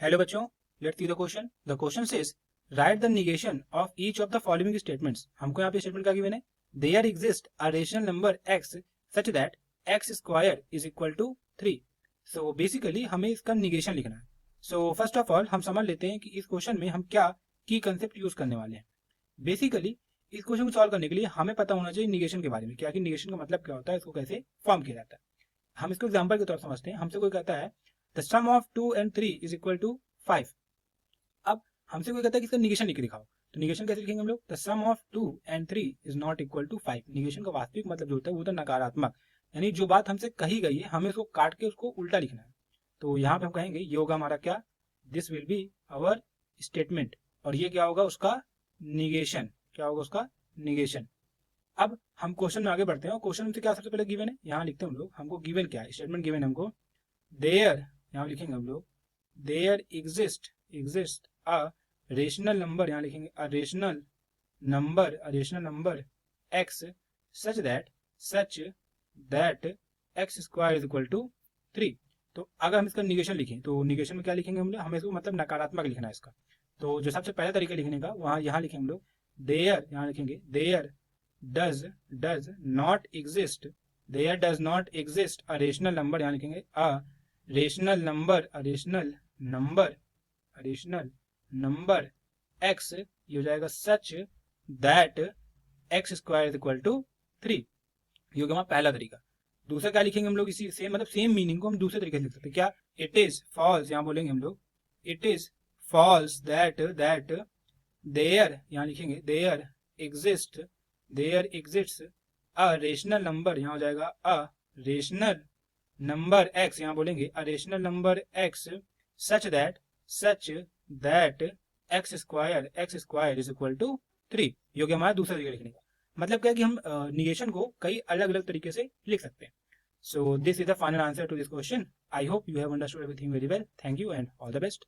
Hello बच्चों, let's see the question. The question says write the negation of each of the following statements. हमको यहाँ पे statement क्या given है? There exist a rational number x such that x square is equal to 3। So basically हमें इसका negation लिखना है। So first of all हम समझ लेते हैं कि इस क्वेश्चन में हम क्या की कंसेप्ट यूज करने वाले हैं। बेसिकली इस क्वेश्चन को सॉल्व करने के लिए हमें पता होना चाहिए निगेशन के बारे में, क्या कि निगेशन का मतलब क्या होता है, इसको कैसे फॉर्म किया जाता है। हम इसको एग्जाम्पल के तौर पर समझते हैं। हमसे कोई कहता है the sum of 2 and 3 is equal to 5। अब हमसे कोई कहता है कि इसका निगेशन लिख के दिखाओ, तो निगेशन कैसे लिखेंगे हम लोग? The sum of 2 and 3 is not equal to 5। Negation का वास्तविक मतलब जो होता है वो होता है नकारात्मक, यानी जो बात हमसे कही गई है हमें उसको काट के उसको उल्टा लिखना है। तो यहाँ पे हम कहेंगे ये होगा हमारा क्या, this will be our statement, और ये क्या होगा उसका निगेशन। क्या होगा उसका निगेशन। अब हम क्वेश्चन में आगे बढ़ते हैं, और क्वेश्चन में क्या सबसे पहले गिवन है, यहाँ लिखते हैं हम लोग। हमको गिवन क्या है, स्टेटमेंट गिवन है हमको। देयर, यहाँ लिखेंगे हम लोग there exist a rational number, यहाँ लिखेंगे a rational number x such that x square is equal to 3। तो अगर हम इसका निगेशन लिखें तो निगेशन में क्या लिखेंगे हम लोग? हमें इसको मतलब नकारात्मक लिखना है इसका। तो जो सबसे पहला तरीका लिखने का वहाँ यहाँ लिखेंगे हम लोग देयर, यहाँ लिखेंगे there does not exist, there does not exist a rational number, यहाँ लिखेंगे अ रेशनल नंबर x, ये हो जाएगा such that x square is equal to 3। ये हो गया हमारा पहला तरीका। दूसरा क्या लिखेंगे हम लोग? इसी सेम मतलब सेम मीनिंग को हम दूसरे तरीके से लिख सकते हैं। क्या? इट इज फॉल्स, यहाँ बोलेंगे हम लोग it is false that there, यहाँ लिखेंगे there exist a rational number, यहाँ हो जाएगा अ रेशनल नंबर x, यहाँ बोलेंगे a rational number x such that x square is equal to 3। ये हो गया हमारा दूसरा तरीका लिखने का। मतलब क्या है कि हम निगेशन को कई अलग अलग तरीके से लिख सकते हैं। So this is the final answer to this question. I hope you have understood everything very well. Thank you and all the best.